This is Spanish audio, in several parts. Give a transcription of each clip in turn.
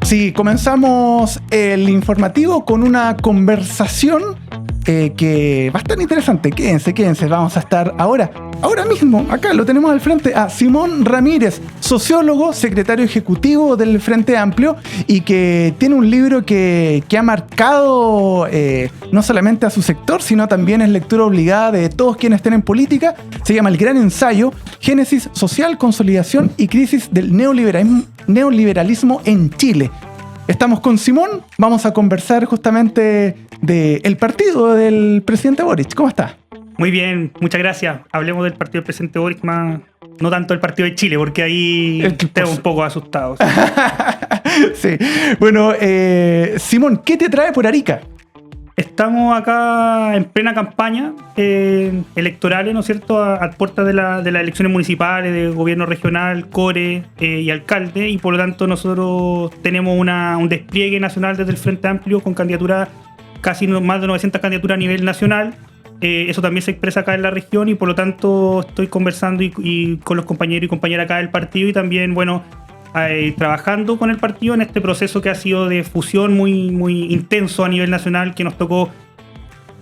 Sí, comenzamos el informativo con una conversación que va a estar interesante. Quédense. Vamos a estar ahora mismo, acá lo tenemos al frente, a Simón Ramírez, sociólogo, secretario ejecutivo del Frente Amplio y que tiene un libro que ha marcado no solamente a su sector, sino también es lectura obligada de todos quienes estén en política. Se llama El Gran Ensayo, Génesis Social, Consolidación y Crisis del Neoliberalismo en Chile. Estamos con Simón, vamos a conversar justamente del partido del presidente Boric. ¿Cómo está? Muy bien, muchas gracias. Hablemos del partido del presidente Boric, más no tanto del partido de Chile, porque ahí estamos un poco asustados. Sí. Bueno, Simón, ¿qué te trae por Arica? Estamos acá en plena campaña electorales, ¿no es cierto?, a puertas de las elecciones municipales, de gobierno regional, core y alcalde, y por lo tanto nosotros tenemos un despliegue nacional desde el Frente Amplio con candidaturas, casi más de 900 candidaturas a nivel nacional. Eso también se expresa acá en la región y por lo tanto estoy conversando y con los compañeros y compañeras acá del partido y también, bueno, trabajando con el partido en este proceso que ha sido de fusión muy, muy intenso a nivel nacional, que nos tocó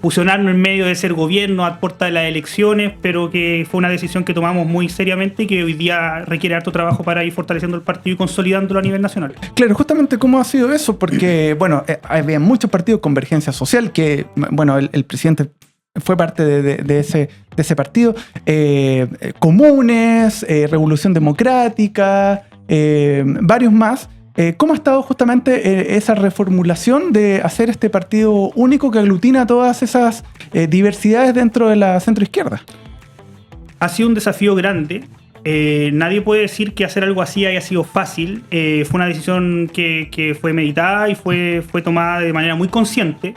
fusionarnos en medio de ser gobierno a puerta de las elecciones, pero que fue una decisión que tomamos muy seriamente y que hoy día requiere harto trabajo para ir fortaleciendo el partido y consolidándolo a nivel nacional. Claro, justamente cómo ha sido eso, porque, bueno, había muchos partidos, Convergencia Social, que, bueno, el presidente fue parte de ese partido, Comunes, Revolución Democrática, varios más. ¿Cómo ha estado justamente esa reformulación de hacer este partido único que aglutina todas esas diversidades dentro de la centroizquierda? Ha sido un desafío grande. Nadie puede decir que hacer algo así haya sido fácil. Fue una decisión que fue meditada y fue tomada de manera muy consciente.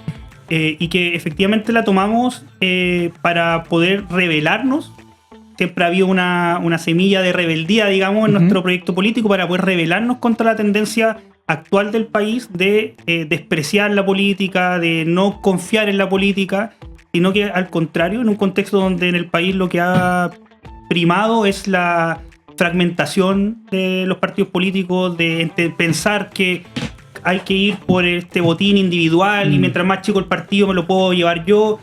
Y que efectivamente la tomamos para poder rebelarnos. Siempre ha habido una semilla de rebeldía, digamos, en nuestro proyecto político para poder rebelarnos contra la tendencia actual del país de despreciar la política, de no confiar en la política, sino que al contrario, en un contexto donde en el país lo que ha primado es la fragmentación de los partidos políticos, de pensar que hay que ir por este botín individual y mientras más chico el partido me lo puedo llevar yo.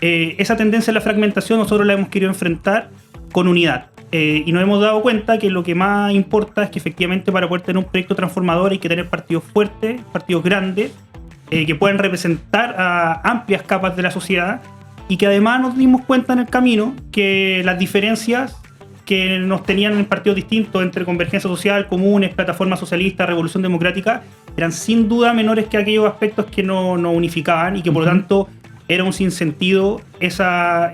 Esa tendencia a la fragmentación nosotros la hemos querido enfrentar con unidad. Y nos hemos dado cuenta que lo que más importa es que efectivamente para poder tener un proyecto transformador hay que tener partidos fuertes, partidos grandes, que puedan representar a amplias capas de la sociedad y que además nos dimos cuenta en el camino que las diferencias que nos tenían en partidos distintos entre Convergencia Social, Comunes, Plataforma Socialista, Revolución Democrática, eran sin duda menores que aquellos aspectos que nos unificaban y que por lo tanto era un sinsentido esa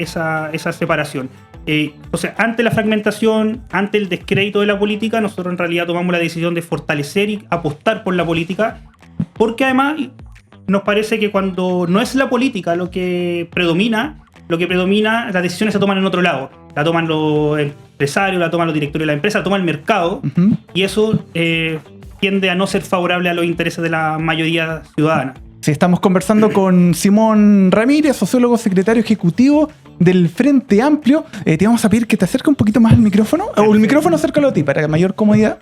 separación. Entonces, ante la fragmentación, ante el descrédito de la política, nosotros en realidad tomamos la decisión de fortalecer y apostar por la política, porque además nos parece que cuando no es la política lo que predomina, las decisiones se toman en otro lado. La toman los empresarios, la toman los directores de la empresa, la toma el mercado, y eso tiende a no ser favorable a los intereses de la mayoría ciudadana. Sí, estamos conversando con Simón Ramírez, sociólogo, secretario ejecutivo del Frente Amplio. Te vamos a pedir que te acerques un poquito más al micrófono, o el micrófono acércalo a ti para mayor comodidad.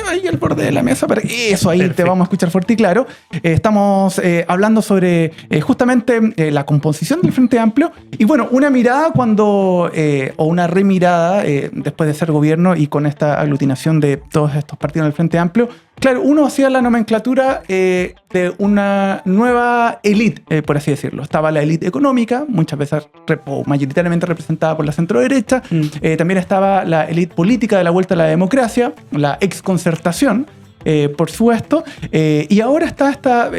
Ahí al borde de la mesa, para eso, ahí perfecto. Te vamos a escuchar fuerte y claro. Estamos hablando sobre justamente la composición del Frente Amplio y bueno, una mirada o una remirada después de ser gobierno y con esta aglutinación de todos estos partidos del Frente Amplio. Claro, uno hacía la nomenclatura de una nueva élite, por así decirlo. Estaba la élite económica, muchas veces o mayoritariamente representada por la centro-derecha. También estaba la élite política de la vuelta a la democracia, la exconcertación, por supuesto. Y ahora está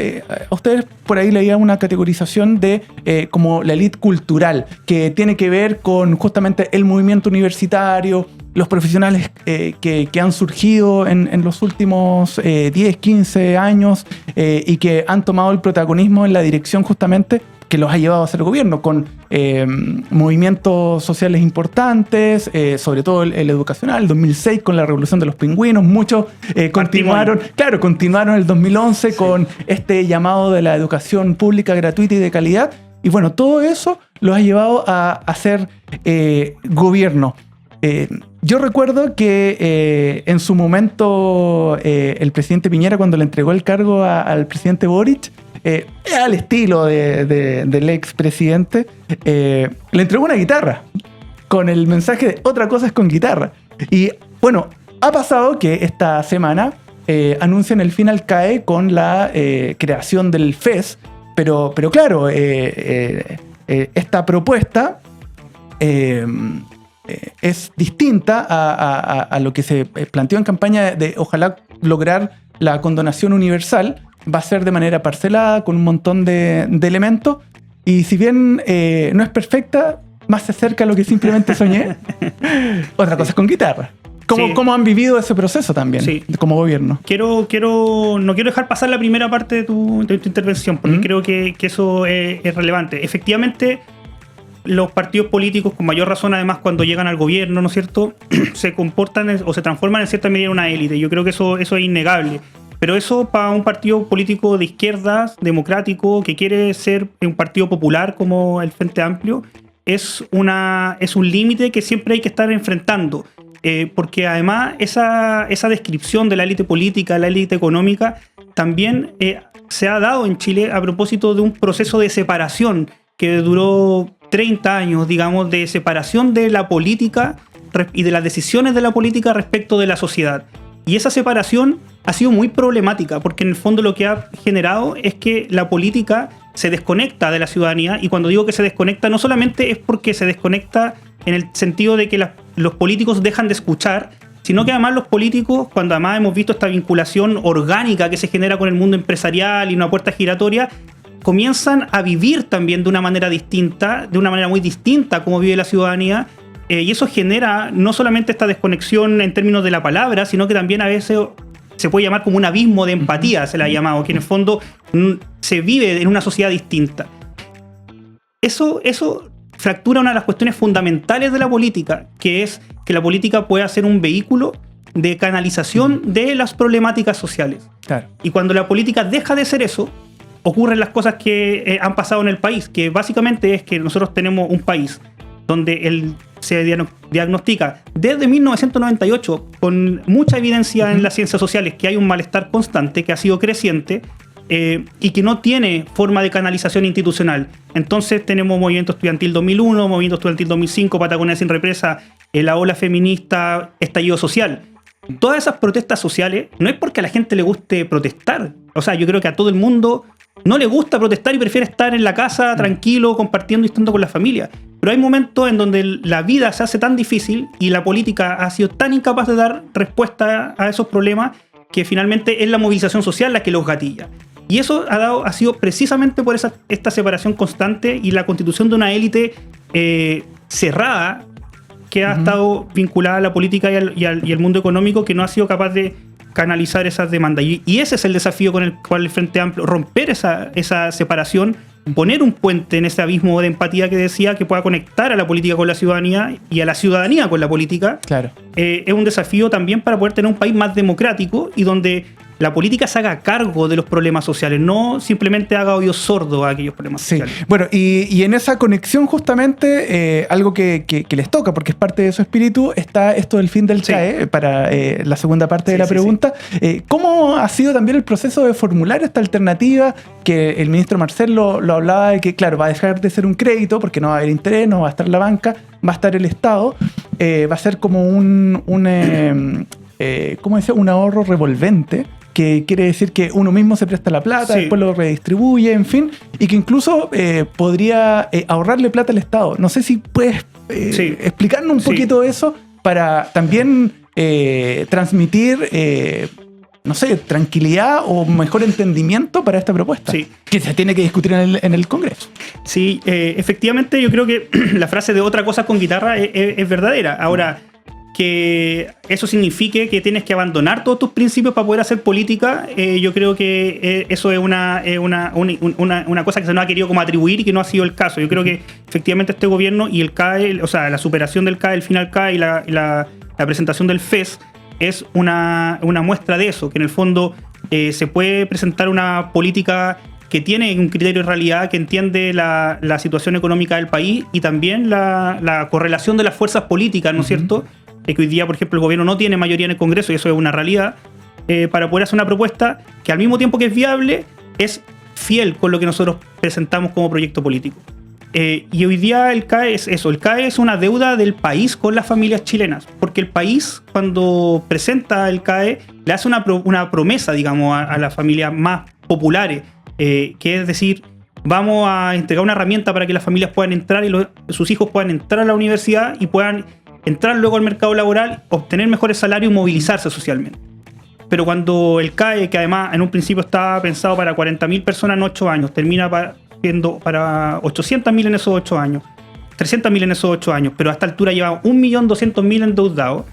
ustedes por ahí leían una categorización de como la élite cultural, que tiene que ver con justamente el movimiento universitario, los profesionales que han surgido en los últimos 10, 15 años y que han tomado el protagonismo en la dirección justamente que los ha llevado a ser gobierno, con movimientos sociales importantes, sobre todo el educacional, el 2006 con la revolución de los pingüinos, muchos continuaron en el 2011 sí. Con este llamado de la educación pública gratuita y de calidad, y bueno, todo eso los ha llevado a hacer gobierno. yo recuerdo que en su momento el presidente Piñera, cuando le entregó el cargo al presidente Boric, al estilo del expresidente, le entregó una guitarra con el mensaje de otra cosa es con guitarra. Y bueno, ha pasado que esta semana anuncian el fin al CAE con la creación del FES, pero claro, esta propuesta es distinta a lo que se planteó en campaña de ojalá lograr la condonación universal. Va a ser de manera parcelada, con un montón de elementos, y si bien no es perfecta, más se acerca a lo que simplemente soñé. Otra cosa es con guitarra. ¿Cómo han vivido ese proceso también como gobierno? No quiero dejar pasar la primera parte de tu intervención, porque creo que eso es relevante. Efectivamente, los partidos políticos, con mayor razón, además, cuando llegan al gobierno, ¿no es cierto?, se comportan o se transforman en cierta medida en una élite. Yo creo que eso es innegable. Pero eso, para un partido político de izquierdas, democrático, que quiere ser un partido popular como el Frente Amplio, es un límite que siempre hay que estar enfrentando. Porque además esa descripción de la élite política, la élite económica, también se ha dado en Chile a propósito de un proceso de separación que duró 30 años, digamos, de separación de la política y de las decisiones de la política respecto de la sociedad. Y esa separación ha sido muy problemática, porque en el fondo lo que ha generado es que la política se desconecta de la ciudadanía, y cuando digo que se desconecta, no solamente es porque se desconecta en el sentido de que los políticos dejan de escuchar, sino que además los políticos, cuando además hemos visto esta vinculación orgánica que se genera con el mundo empresarial y una puerta giratoria, comienzan a vivir también de una manera distinta, de una manera muy distinta como vive la ciudadanía, y eso genera no solamente esta desconexión en términos de la palabra, sino que también a veces se puede llamar como un abismo de empatía, se le ha llamado, que en el fondo se vive en una sociedad distinta. Eso fractura una de las cuestiones fundamentales de la política, que es que la política pueda ser un vehículo de canalización de las problemáticas sociales. Claro. Y cuando la política deja de ser eso, ocurren las cosas que han pasado en el país, que básicamente es que nosotros tenemos un país donde se diagnostica desde 1998 con mucha evidencia en las ciencias sociales que hay un malestar constante que ha sido creciente y que no tiene forma de canalización institucional. Entonces tenemos movimiento estudiantil 2001, movimiento estudiantil 2005, Patagonia sin represa, la ola feminista, estallido social. Todas esas protestas sociales no es porque a la gente le guste protestar. O sea, yo creo que a todo el mundo no le gusta protestar y prefiere estar en la casa tranquilo, compartiendo y estando con la familia. Pero hay momentos en donde la vida se hace tan difícil y la política ha sido tan incapaz de dar respuesta a esos problemas que finalmente es la movilización social la que los gatilla. Y eso ha sido precisamente por esta separación constante y la constitución de una élite cerrada que ha estado vinculada a la política y al mundo económico, que no ha sido capaz de canalizar esas demandas. Y ese es el desafío con el cual el Frente Amplio, romper esa separación, poner un puente en ese abismo de empatía que decía, que pueda conectar a la política con la ciudadanía y a la ciudadanía con la política. Claro. Es un desafío también para poder tener un país más democrático y donde la política se haga cargo de los problemas sociales, no simplemente haga oídos sordos a aquellos problemas sociales. Bueno, y en esa conexión justamente, algo que les toca, porque es parte de su espíritu, está esto del fin del CAE, para la segunda parte de la pregunta. ¿Cómo ha sido también el proceso de formular esta alternativa? Que el ministro Marcel lo hablaba de que, claro, va a dejar de ser un crédito, porque no va a haber interés, no va a estar la banca, va a estar el Estado, va a ser como ¿cómo decía? Un ahorro revolvente, que quiere decir que uno mismo se presta la plata, después lo redistribuye, en fin, y que incluso podría ahorrarle plata al Estado. No sé si puedes explicarnos un poquito eso para también transmitir, no sé, tranquilidad o mejor entendimiento para esta propuesta, que se tiene que discutir en el Congreso. Sí, efectivamente yo creo que la frase de otra cosa con guitarra es verdadera. Ahora, que eso signifique que tienes que abandonar todos tus principios para poder hacer política, yo creo que eso es una cosa que se nos ha querido como atribuir y que no ha sido el caso. Yo creo que efectivamente este gobierno y el CAE, o sea, la superación del CAE, el final CAE y la presentación del FES es una muestra de eso, que en el fondo se puede presentar una política que tiene un criterio de realidad, que entiende la situación económica del país y también la correlación de las fuerzas políticas, ¿no es cierto?, que hoy día, por ejemplo, el gobierno no tiene mayoría en el Congreso, y eso es una realidad, para poder hacer una propuesta que al mismo tiempo que es viable, es fiel con lo que nosotros presentamos como proyecto político. Y hoy día el CAE es eso, el CAE es una deuda del país con las familias chilenas, porque el país cuando presenta el CAE le hace una promesa, digamos, a las familias más populares, que es decir, vamos a entregar una herramienta para que las familias puedan entrar y sus hijos puedan entrar a la universidad y puedan entrar luego al mercado laboral, obtener mejores salarios y movilizarse socialmente. Pero cuando el CAE, que además en un principio estaba pensado para 40.000 personas en 8 años, termina siendo para 800.000 en esos 8 años, 300.000 en esos 8 años, pero a esta altura lleva 1.200.000 endeudados,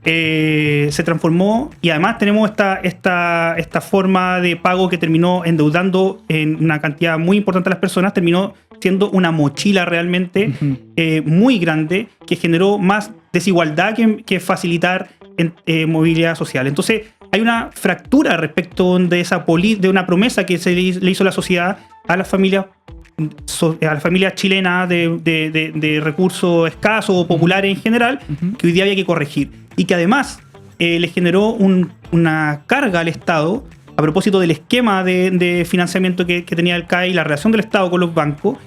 se transformó, y además tenemos esta forma de pago que terminó endeudando en una cantidad muy importante a las personas, terminó siendo una mochila realmente muy grande, que generó más desigualdad que facilitar movilidad social. Entonces hay una fractura respecto de una promesa que se le hizo la sociedad a las familias chilenas de recursos escasos o populares en general, que hoy día había que corregir. Y que además le generó una carga al Estado a propósito del esquema de financiamiento que tenía el CAE y la relación del Estado con los bancos,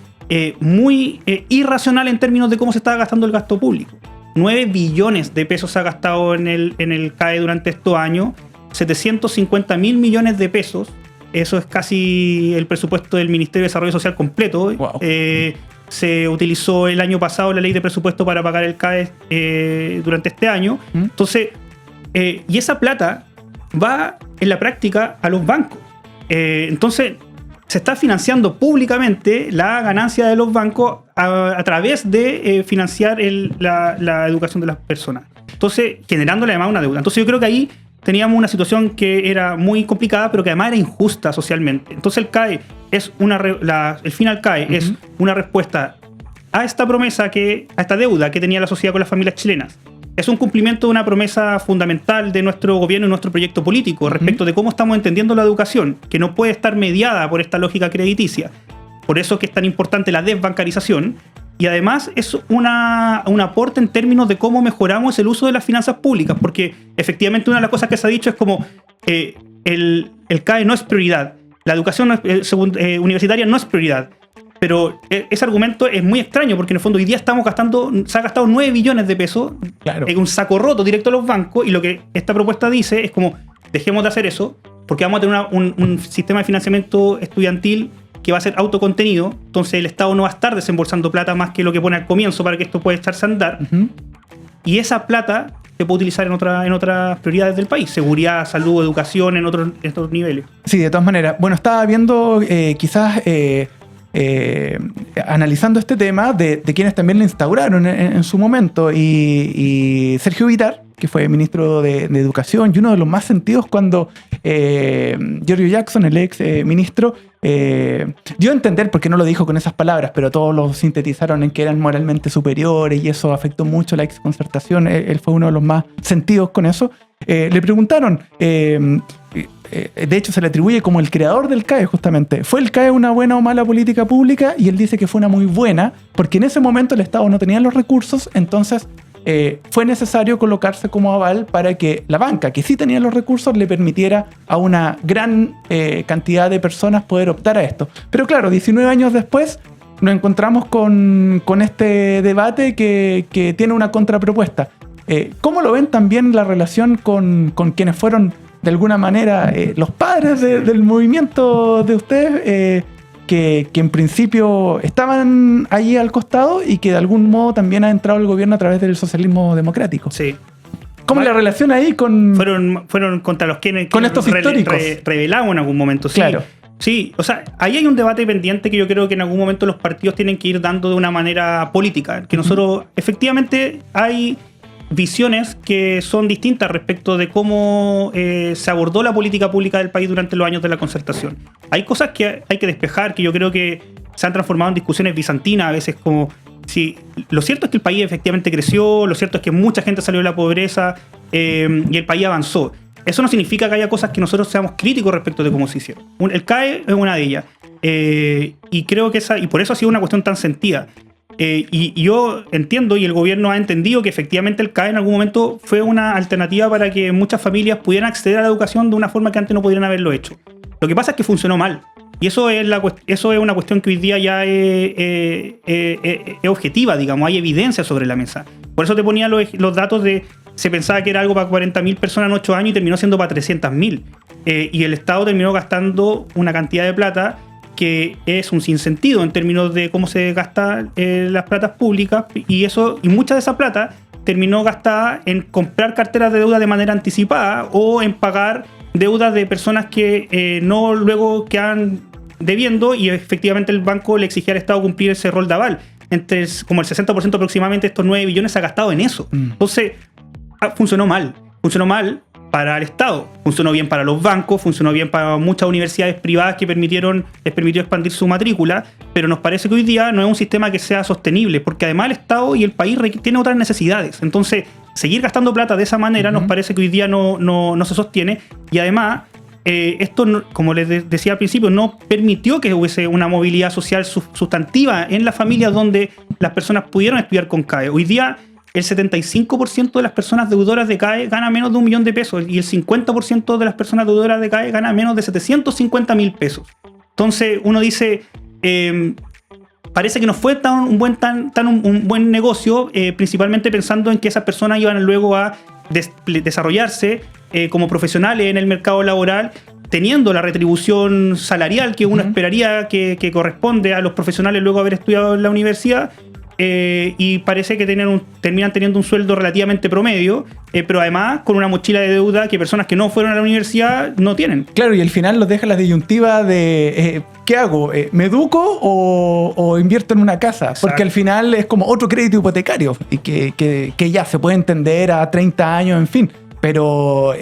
muy irracional en términos de cómo se estaba gastando el gasto público. 9 billones de pesos se ha gastado en el CAE durante estos años, 750.000 millones de pesos. Eso es casi el presupuesto del Ministerio de Desarrollo Social completo. Wow. Se utilizó el año pasado la ley de presupuesto para pagar el CAE durante este año. Entonces, y esa plata va en la práctica a los bancos. Entonces, se está financiando públicamente la ganancia de los bancos a través de financiar la educación de las personas. Entonces, generándole además una deuda. Entonces, yo creo que ahí teníamos una situación que era muy complicada, pero que además era injusta socialmente. Entonces el CAE es el final CAE es una respuesta a esta promesa, a esta deuda que tenía la sociedad con las familias chilenas. Es un cumplimiento de una promesa fundamental de nuestro gobierno y nuestro proyecto político respecto de cómo estamos entendiendo la educación, que no puede estar mediada por esta lógica crediticia. Por eso es que es tan importante la desbancarización. Y además es un aporte en términos de cómo mejoramos el uso de las finanzas públicas, porque efectivamente una de las cosas que se ha dicho es como el CAE no es prioridad, la educación universitaria no es prioridad, pero ese argumento es muy extraño, porque en el fondo hoy día se ha gastado 9 billones de pesos en un saco roto directo a los bancos, y lo que esta propuesta dice es como, dejemos de hacer eso, porque vamos a tener un sistema de financiamiento estudiantil que va a ser autocontenido, entonces el Estado no va a estar desembolsando plata más que lo que pone al comienzo para que esto pueda echarse a andar. Y esa plata se puede utilizar en otras prioridades del país, seguridad, salud, educación, en otros niveles. Sí, de todas maneras. Bueno, estaba viendo quizás analizando este tema de quienes también lo instauraron en su momento, y Sergio Vittar, que fue ministro de Educación, y uno de los más sentidos cuando Giorgio Jackson, el ex ministro, dio a entender, porque no lo dijo con esas palabras, pero todos lo sintetizaron en que eran moralmente superiores, y eso afectó mucho la exconcertación. Él fue uno de los más sentidos con eso. Le preguntaron, de hecho se le atribuye como el creador del CAE justamente, ¿fue el CAE una buena o mala política pública? Y él dice que fue una muy buena, porque en ese momento el Estado no tenía los recursos, entonces fue necesario colocarse como aval para que la banca, que sí tenía los recursos, le permitiera a una gran cantidad de personas poder optar a esto. Pero claro, 19 años después nos encontramos con este debate que tiene una contrapropuesta. ¿Cómo lo ven también la relación con quienes fueron de alguna manera los padres del movimiento de ustedes, que en principio estaban allí al costado y que de algún modo también ha entrado el gobierno a través del socialismo democrático? Sí. ¿Cómo la relación ahí con... Fueron contra los que con estos históricos rebelamos en algún momento, sí. Claro. Sí, o sea, ahí hay un debate pendiente que yo creo que en algún momento los partidos tienen que ir dando de una manera política, que nosotros, efectivamente, hay visiones que son distintas respecto de cómo se abordó la política pública del país durante los años de la concertación. Hay cosas que hay que despejar, que yo creo que se han transformado en discusiones bizantinas, a veces como... Sí, lo cierto es que el país efectivamente creció, lo cierto es que mucha gente salió de la pobreza y el país avanzó. Eso no significa que haya cosas que nosotros seamos críticos respecto de cómo se hicieron. El CAE es una de ellas. Y creo que y por eso ha sido una cuestión tan sentida. Y yo entiendo, y el gobierno ha entendido, que efectivamente el CAE en algún momento fue una alternativa para que muchas familias pudieran acceder a la educación de una forma que antes no pudieran haberlo hecho. Lo que pasa es que funcionó mal. Y eso es una cuestión que hoy día ya es objetiva, digamos, hay evidencia sobre la mesa. Por eso te ponía los datos de, se pensaba que era algo para 40.000 personas en 8 años y terminó siendo para 300.000. Y el Estado terminó gastando una cantidad de plata que es un sinsentido en términos de cómo se gastan las platas públicas, y mucha de esa plata terminó gastada en comprar carteras de deuda de manera anticipada o en pagar deudas de personas que no luego quedan debiendo, y efectivamente el banco le exigía al Estado cumplir ese rol de aval. Como el 60% aproximadamente de estos 9 billones se ha gastado en eso. Entonces, funcionó mal para el Estado, funcionó bien para los bancos, funcionó bien para muchas universidades privadas que les permitió expandir su matrícula, pero nos parece que hoy día no es un sistema que sea sostenible, porque además el Estado y el país tienen otras necesidades. Entonces, seguir gastando plata de esa manera nos parece que hoy día no se sostiene, y además esto, como les decía al principio, no permitió que hubiese una movilidad social sustantiva en las familias donde las personas pudieron estudiar con CAE. Hoy día el 75% de las personas deudoras de CAE gana menos de $1.000.000 y el 50% de las personas deudoras de CAE gana menos de 750.000 pesos. Entonces uno dice, parece que no fue un buen negocio, principalmente pensando en que esas personas iban luego a desarrollarse como profesionales en el mercado laboral, teniendo la retribución salarial que uno esperaría que corresponde a los profesionales luego de haber estudiado en la universidad. Y parece que terminan teniendo un sueldo relativamente promedio, pero además con una mochila de deuda que personas que no fueron a la universidad no tienen. Claro, y al final los deja la disyuntiva de ¿qué hago? ¿Me educo o invierto en una casa? Exacto. Porque al final es como otro crédito hipotecario y que ya se puede entender a 30 años, en fin. Pero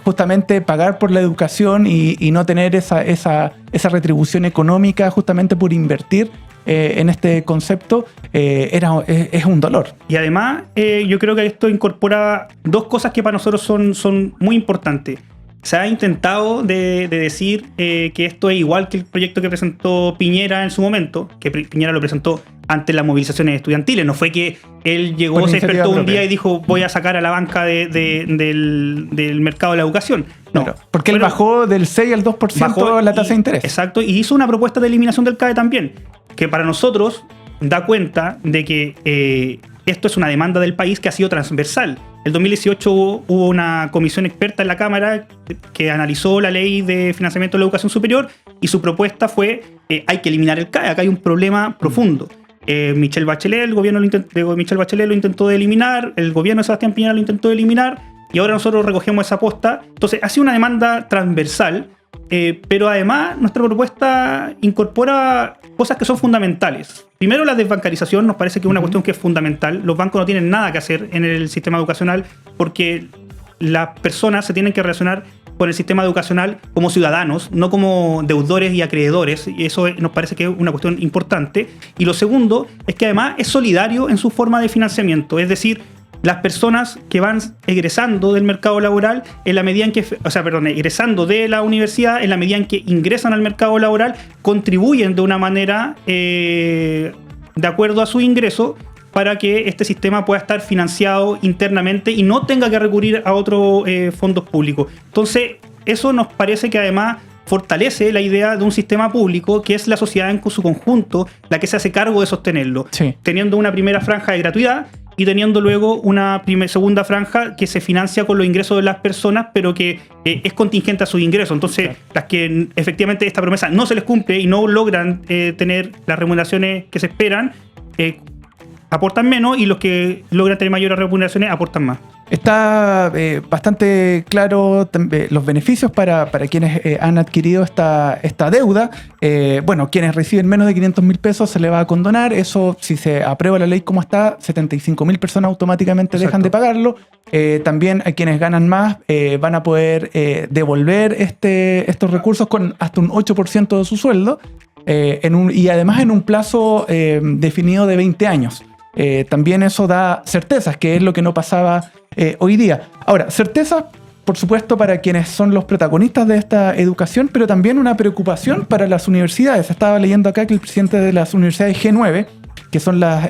justamente pagar por la educación y no tener esa retribución económica justamente por invertir en este concepto es un dolor. Y además yo creo que esto incorpora dos cosas que para nosotros son muy importantes. Se ha intentado de decir que esto es igual que el proyecto que presentó Piñera en su momento, que Piñera lo presentó ante las movilizaciones estudiantiles. No fue que él llegó, se despertó un día y dijo voy a sacar a la banca del mercado de la educación. No, claro, porque él bajó del 6 al 2% la tasa de interés. Exacto, y hizo una propuesta de eliminación del CAE también, que para nosotros da cuenta de que esto es una demanda del país que ha sido transversal. El 2018 hubo una comisión experta en la Cámara que analizó la ley de financiamiento de la educación superior y su propuesta fue hay que eliminar el CAE, acá hay un problema profundo. Michelle Bachelet, el gobierno de Michelle Bachelet lo intentó de eliminar, el gobierno de Sebastián Piñera lo intentó de eliminar y ahora nosotros recogemos esa aposta. Entonces ha sido una demanda transversal, pero además nuestra propuesta incorpora cosas que son fundamentales. Primero, la desbancarización nos parece que es una cuestión que es fundamental. Los bancos no tienen nada que hacer en el sistema educacional porque las personas se tienen que relacionar con el sistema educacional como ciudadanos, no como deudores y acreedores, y eso nos parece que es una cuestión importante. Y lo segundo es que además es solidario en su forma de financiamiento, es decir, las personas que van egresando del mercado laboral en la medida en que, egresando de la universidad, en la medida en que ingresan al mercado laboral, contribuyen de una manera de acuerdo a su ingreso para que este sistema pueda estar financiado internamente y no tenga que recurrir a otros fondos públicos. Entonces, eso nos parece que además fortalece la idea de un sistema público que es la sociedad en su conjunto la que se hace cargo de sostenerlo, sí, teniendo una primera franja de gratuidad y teniendo luego una segunda franja que se financia con los ingresos de las personas, pero que es contingente a sus ingresos. Entonces, claro, las que efectivamente esta promesa no se les cumple y no logran tener las remuneraciones que se esperan, aportan menos, y los que logran tener mayores remuneraciones aportan más. Está bastante claro los beneficios para quienes han adquirido esta deuda. Quienes reciben menos de 500.000 pesos se le va a condonar. Eso, si se aprueba la ley como está, 75.000 personas automáticamente dejan de pagarlo. También a quienes ganan más van a poder devolver estos recursos con hasta un 8% de su sueldo y además en un plazo definido de 20 años. También eso da certezas, que es lo que no pasaba hoy día. Ahora, certezas, por supuesto, para quienes son los protagonistas de esta educación, pero también una preocupación para las universidades. Estaba leyendo acá que el presidente de las universidades G9 que son las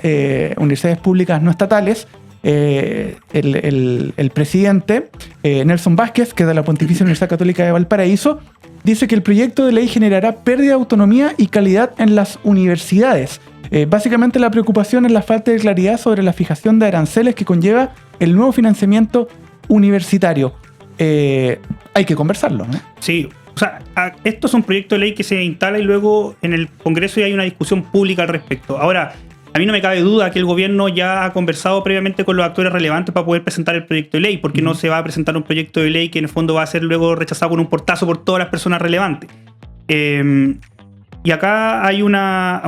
universidades públicas no estatales, el presidente Nelson Vázquez, que es de la Pontificia Universidad Católica de Valparaíso, dice que el proyecto de ley generará pérdida de autonomía y calidad en las universidades. Básicamente la preocupación es la falta de claridad sobre la fijación de aranceles que conlleva el nuevo financiamiento universitario. Hay que conversarlo, ¿no? Sí, o sea, esto es un proyecto de ley que se instala y luego en el Congreso ya hay una discusión pública al respecto. Ahora, a mí no me cabe duda que el gobierno ya ha conversado previamente con los actores relevantes para poder presentar el proyecto de ley, porque no se va a presentar un proyecto de ley que en el fondo va a ser luego rechazado con un portazo por todas las personas relevantes. Y acá hay una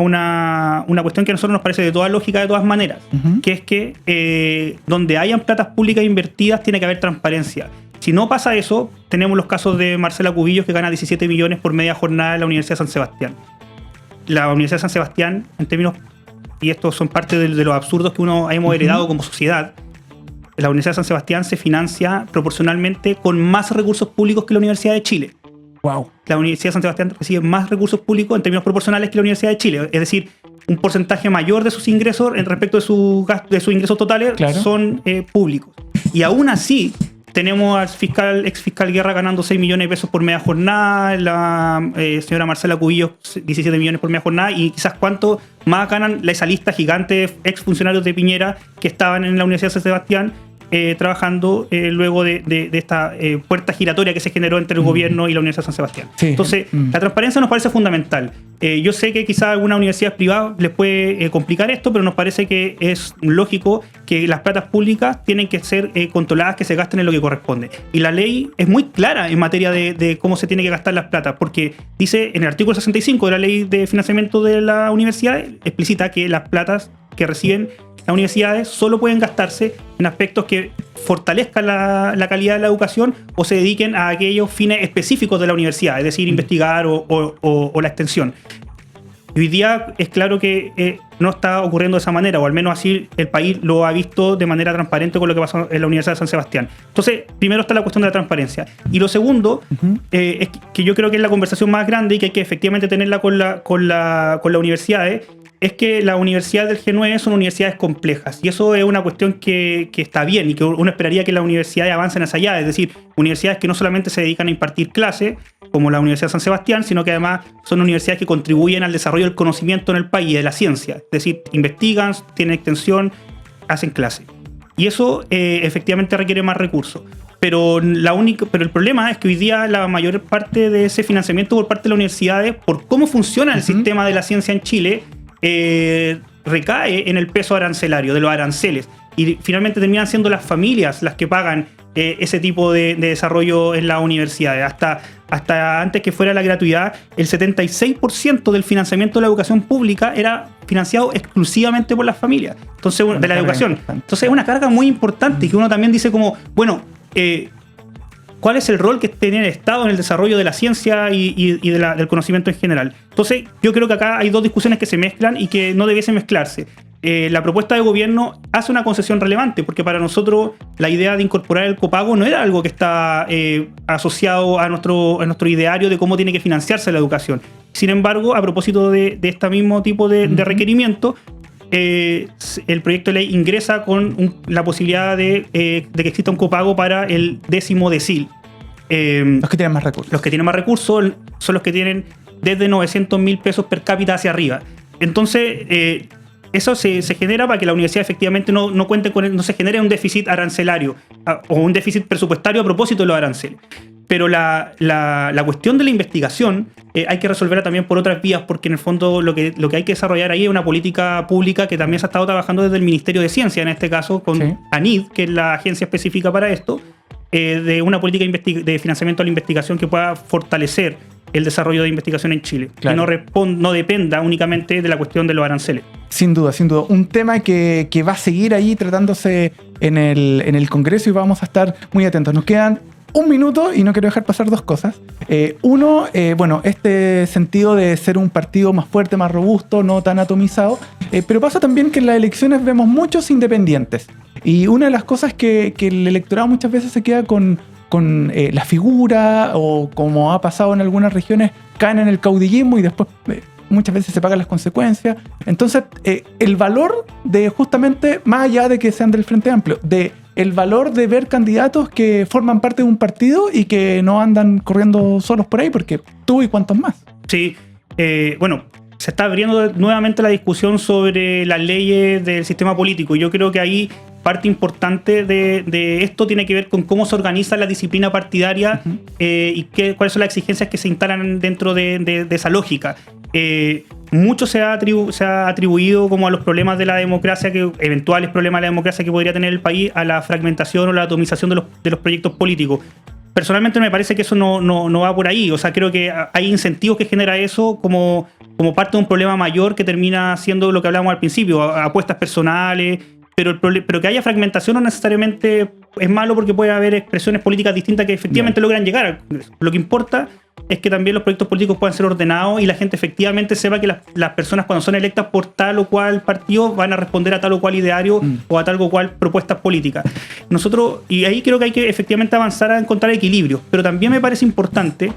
cuestión que a nosotros nos parece de toda lógica de todas maneras, que es que donde hayan platas públicas invertidas tiene que haber transparencia. Si no pasa eso, tenemos los casos de Marcela Cubillos, que gana 17 millones por media jornada en la Universidad de San Sebastián. La Universidad de San Sebastián, en términos, y estos son parte de los absurdos que uno hemos heredado como sociedad, la Universidad de San Sebastián se financia proporcionalmente con más recursos públicos que la Universidad de Chile. Wow. La Universidad de San Sebastián recibe más recursos públicos en términos proporcionales que la Universidad de Chile. Es decir, un porcentaje mayor de sus ingresos en respecto de sus ingresos totales, claro, son públicos. Y aún así, tenemos al ex fiscal Guerra ganando 6 millones de pesos por media jornada, la señora Marcela Cubillos 17 millones por media jornada, y quizás cuánto más ganan esa lista gigante de ex funcionarios de Piñera que estaban en la Universidad de San Sebastián trabajando luego de esta puerta giratoria que se generó entre el gobierno y la Universidad de San Sebastián. Sí. Entonces, la transparencia nos parece fundamental. Yo sé que quizás algunas universidades privadas les puede complicar esto, pero nos parece que es lógico que las platas públicas tienen que ser controladas, que se gasten en lo que corresponde. Y la ley es muy clara en materia de cómo se tiene que gastar las platas, porque dice en el artículo 65 de la Ley de Financiamiento de la Universidad, explicita que las platas que reciben las universidades solo pueden gastarse en aspectos que fortalezcan la calidad de la educación o se dediquen a aquellos fines específicos de la universidad, es decir, investigar o la extensión. Y hoy día es claro que no está ocurriendo de esa manera, o al menos así el país lo ha visto de manera transparente con lo que pasó en la Universidad de San Sebastián. Entonces, primero está la cuestión de la transparencia. Y lo segundo, es que yo creo que es la conversación más grande y que hay que efectivamente tenerla con las universidades, es que las universidades del G9 son universidades complejas, y eso es una cuestión que está bien y que uno esperaría que las universidades avancen hacia allá, es decir, universidades que no solamente se dedican a impartir clases, como la Universidad de San Sebastián, sino que además son universidades que contribuyen al desarrollo del conocimiento en el país y de la ciencia, es decir, investigan, tienen extensión, hacen clases. Y eso efectivamente requiere más recursos. Pero el problema es que hoy día la mayor parte de ese financiamiento por parte de las universidades, por cómo funciona el sistema de la ciencia en Chile, recae en el peso arancelario, de los aranceles, y finalmente terminan siendo las familias las que pagan ese tipo de desarrollo en las universidades. Hasta antes que fuera la gratuidad, el 76% del financiamiento de la educación pública era financiado exclusivamente por las familias, entonces, de la educación. Entonces es una carga muy importante y que uno también dice como, bueno, ¿cuál es el rol que tiene el Estado en el desarrollo de la ciencia y del conocimiento en general? Entonces, yo creo que acá hay dos discusiones que se mezclan y que no debiesen mezclarse. La propuesta de gobierno hace una concesión relevante, porque para nosotros la idea de incorporar el copago no era algo que está asociado a nuestro ideario de cómo tiene que financiarse la educación. Sin embargo, a propósito de este mismo tipo de requerimiento, el proyecto de ley ingresa con la posibilidad de que exista un copago para el 10º decil. Los que tienen más recursos. Los que tienen más recursos son los que tienen desde 900.000 pesos per cápita hacia arriba. Entonces, eso se genera para que la universidad efectivamente no cuente no se genere un déficit arancelario o un déficit presupuestario a propósito de los aranceles. Pero la cuestión de la investigación hay que resolverla también por otras vías, porque en el fondo lo que hay que desarrollar ahí es una política pública que también se ha estado trabajando desde el Ministerio de Ciencia, en este caso con ANID, que es la agencia específica para esto, de una política de financiamiento a la investigación que pueda fortalecer el desarrollo de investigación en Chile, claro, y no dependa únicamente de la cuestión de los aranceles. Sin duda, sin duda. Un tema que va a seguir ahí tratándose en el Congreso y vamos a estar muy atentos. Nos quedan un minuto y no quiero dejar pasar dos cosas. Uno, este sentido de ser un partido más fuerte, más robusto, no tan atomizado, pero pasa también que en las elecciones vemos muchos independientes. Y una de las cosas que el electorado muchas veces se queda con la figura, o como ha pasado en algunas regiones, caen en el caudillismo y después muchas veces se pagan las consecuencias. Entonces, el valor de justamente, más allá de que sean del Frente Amplio, de el valor de ver candidatos que forman parte de un partido y que no andan corriendo solos por ahí, porque tú y cuantos más. Sí, bueno, se está abriendo nuevamente la discusión sobre las leyes del sistema político. Yo creo que ahí parte importante de esto tiene que ver con cómo se organiza la disciplina partidaria y cuáles son las exigencias que se instalan dentro de esa lógica. Mucho se ha atribuido como a los problemas de la democracia, eventuales problemas de la democracia que podría tener el país, a la fragmentación o la atomización de los proyectos políticos. Personalmente me parece que eso no va por ahí. O sea, creo que hay incentivos que genera eso como parte de un problema mayor que termina siendo lo que hablábamos al principio, apuestas personales. Pero que haya fragmentación no necesariamente es malo, porque puede haber expresiones políticas distintas que efectivamente logran llegar al Congreso. Lo que importa es que también los proyectos políticos puedan ser ordenados y la gente efectivamente sepa que las personas, cuando son electas por tal o cual partido, van a responder a tal o cual ideario o a tal o cual propuestas políticas. Y ahí creo que hay que efectivamente avanzar a encontrar equilibrios. Pero también me parece importante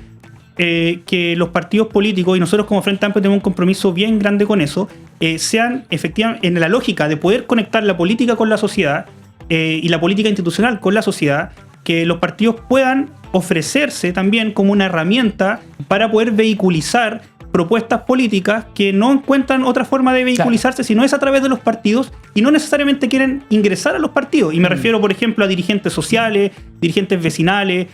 que los partidos políticos, y nosotros como Frente Amplio tenemos un compromiso bien grande con eso, sean efectivamente en la lógica de poder conectar la política con la sociedad y la política institucional con la sociedad, que los partidos puedan ofrecerse también como una herramienta para poder vehiculizar propuestas políticas que no encuentran otra forma de vehiculizarse, sino es a través de los partidos, y no necesariamente quieren ingresar a los partidos. Y me refiero, por ejemplo, a dirigentes sociales, dirigentes vecinales,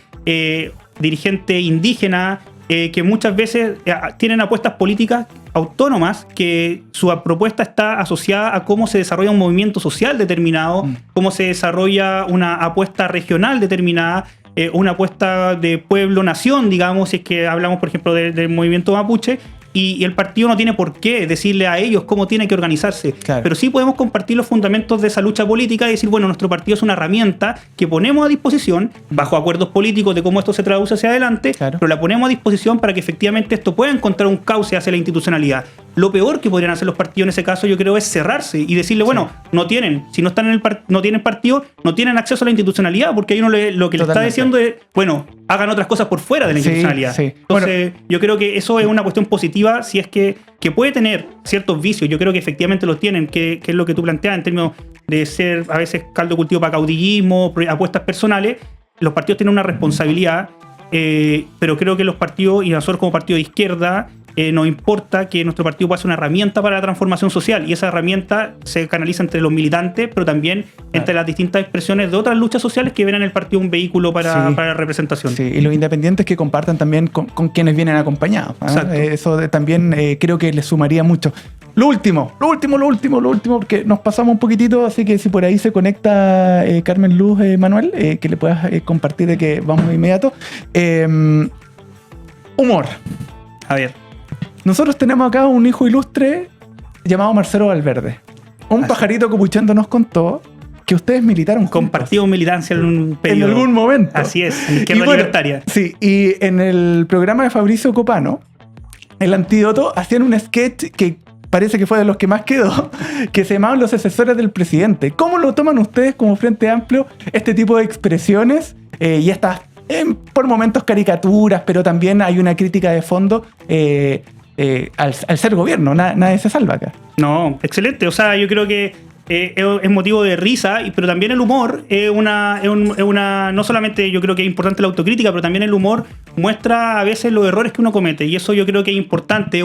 dirigentes indígenas, que muchas veces tienen apuestas políticas autónomas, que su propuesta está asociada a cómo se desarrolla un movimiento social determinado, cómo se desarrolla una apuesta regional determinada, una apuesta de pueblo-nación, digamos, si es que hablamos, por ejemplo, del movimiento mapuche. Y el partido no tiene por qué decirle a ellos cómo tienen que organizarse. Claro. Pero sí podemos compartir los fundamentos de esa lucha política y decir, bueno, nuestro partido es una herramienta que ponemos a disposición bajo acuerdos políticos de cómo esto se traduce hacia adelante, claro, pero la ponemos a disposición para que efectivamente esto pueda encontrar un cauce hacia la institucionalidad. Lo peor que podrían hacer los partidos en ese caso, yo creo, es cerrarse y decirle, bueno, si no están no tienen partido, no tienen acceso a la institucionalidad, porque ahí uno lo que le está diciendo es, bueno, hagan otras cosas por fuera de la institucionalidad. Sí. Entonces, yo creo que eso es una cuestión positiva, si es que puede tener ciertos vicios. Yo creo que efectivamente los tienen, que es lo que tú planteas en términos de ser a veces caldo cultivo para caudillismo, apuestas personales. Los partidos tienen una responsabilidad, pero creo que los partidos, y nosotros como partido de izquierda, nos importa que nuestro partido pueda ser una herramienta para la transformación social, y esa herramienta se canaliza entre los militantes, pero también entre las distintas expresiones de otras luchas sociales que ven en el partido un vehículo para la representación. Sí, y los independientes que compartan también con quienes vienen acompañados. Eso también creo que les sumaría mucho. Lo último, porque nos pasamos un poquitito, así que si por ahí se conecta Carmen Luz, Manuel, que le puedas compartir, de que vamos de inmediato. Humor. A ver. Nosotros tenemos acá un hijo ilustre llamado Marcelo Valverde. Un pajarito copuchando nos contó que ustedes militaron juntos. Compartimos militancia en un periodo. En algún momento. Así es, en Izquierda Libertaria. Sí, y en el programa de Fabricio Copano, El Antídoto, hacían un sketch que parece que fue de los que más quedó, que se llamaban Los Asesores del Presidente. ¿Cómo lo toman ustedes como Frente Amplio, este tipo de expresiones y estas, por momentos, caricaturas, pero también hay una crítica de fondo al ser gobierno? Nadie se salva acá. No, excelente. O sea, yo creo que es motivo de risa, pero también el humor es una... No solamente yo creo que es importante la autocrítica, pero también el humor muestra a veces los errores que uno comete, y eso yo creo que es importante. Es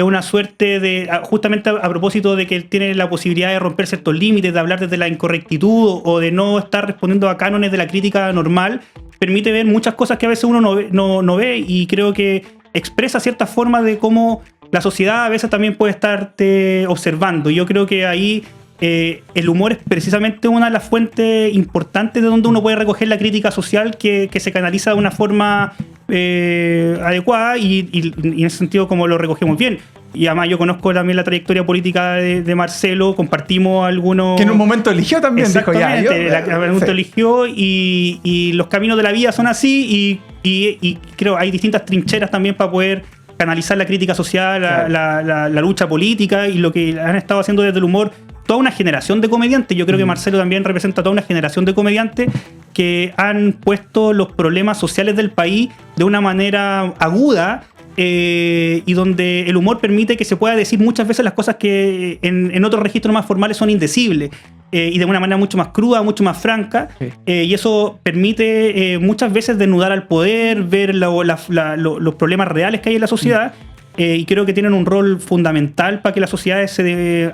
una suerte de, justamente a propósito de que él tiene la posibilidad de romper ciertos límites, de hablar desde la incorrectitud o de no estar respondiendo a cánones de la crítica normal, permite ver muchas cosas que a veces uno no ve, y creo que expresa ciertas formas de cómo la sociedad a veces también puede estarte observando. Yo creo que ahí el humor es precisamente una de las fuentes importantes de donde uno puede recoger la crítica social que se canaliza de una forma adecuada, y en ese sentido como lo recogemos bien. Y además yo conozco también la trayectoria política de Marcelo, compartimos algunos... Que en un momento eligió también, dijo ya. En un momento eligió, y los caminos de la vida son así, y creo hay distintas trincheras también para poder canalizar la crítica social, la lucha política, y lo que han estado haciendo desde el humor toda una generación de comediantes. Yo creo que Marcelo también representa toda una generación de comediantes que han puesto los problemas sociales del país de una manera aguda, y donde el humor permite que se pueda decir muchas veces las cosas que en otros registros más formales son indecibles, y de una manera mucho más cruda, mucho más franca, Sí. Y eso permite muchas veces desnudar al poder, ver los problemas reales que hay en la sociedad, y creo que tienen un rol fundamental para que las sociedades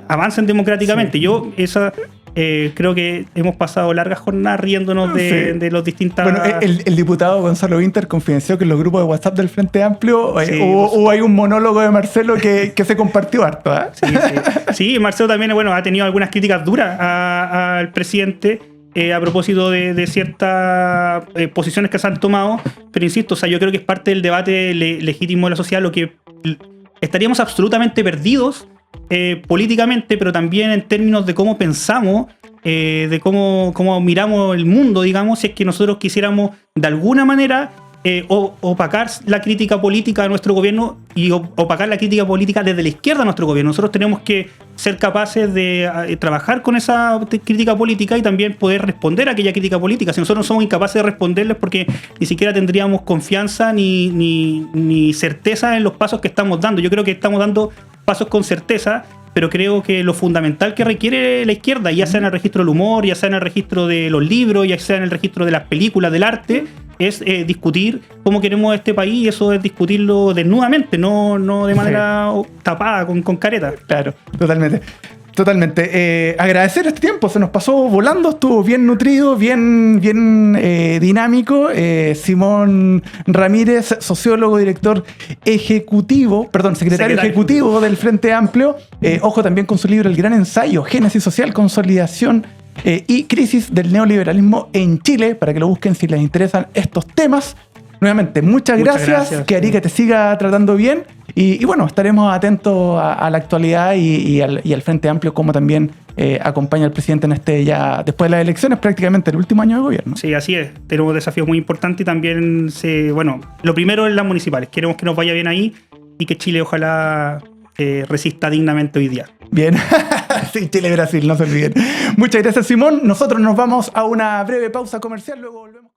avancen democráticamente. Sí. Yo creo que hemos pasado largas jornadas riéndonos de los distintas... Bueno, el diputado Gonzalo Winter confidenció que en los grupos de WhatsApp del Frente Amplio Sí, hubo ahí un monólogo de Marcelo que se compartió harto. Sí, sí. Sí, Marcelo también, bueno, ha tenido algunas críticas duras al presidente a propósito de ciertas posiciones que se han tomado, pero insisto, o sea, yo creo que es parte del debate legítimo de la sociedad, lo que estaríamos absolutamente perdidos políticamente, pero también en términos de cómo pensamos, de cómo miramos el mundo, digamos, si es que nosotros quisiéramos de alguna manera opacar la crítica política a nuestro gobierno y opacar la crítica política desde la izquierda a nuestro gobierno. Nosotros tenemos que ser capaces de trabajar con esa crítica política y también poder responder a aquella crítica política. Si nosotros no somos incapaces de responderles, porque ni siquiera tendríamos confianza ni certeza en los pasos que estamos dando. Yo creo que estamos dando pasos con certeza, pero creo que lo fundamental que requiere la izquierda, ya sea en el registro del humor, ya sea en el registro de los libros, ya sea en el registro de las películas, del arte, es discutir cómo queremos este país, y eso es discutirlo desnudamente, no de manera tapada, con careta. Claro, totalmente. Totalmente. Agradecer este tiempo, se nos pasó volando, estuvo bien nutrido, bien dinámico. Simón Ramírez, sociólogo, secretario ejecutivo del Frente Amplio. Ojo también con su libro El Gran Ensayo, Génesis Social, Consolidación y Crisis del Neoliberalismo en Chile, para que lo busquen si les interesan estos temas. Nuevamente, muchas gracias. Que Arica te siga tratando bien. Y bueno, estaremos atentos a la actualidad y al Frente Amplio, como también acompaña al presidente en ya después de las elecciones, prácticamente el último año de gobierno. Sí, así es. Tenemos desafíos muy importantes y también, lo primero es las municipales. Queremos que nos vaya bien ahí y que Chile ojalá resista dignamente hoy día. Bien. Sí, Chile-Brasil, no se olviden. Muchas gracias, Simón. Nosotros nos vamos a una breve pausa comercial, luego volvemos.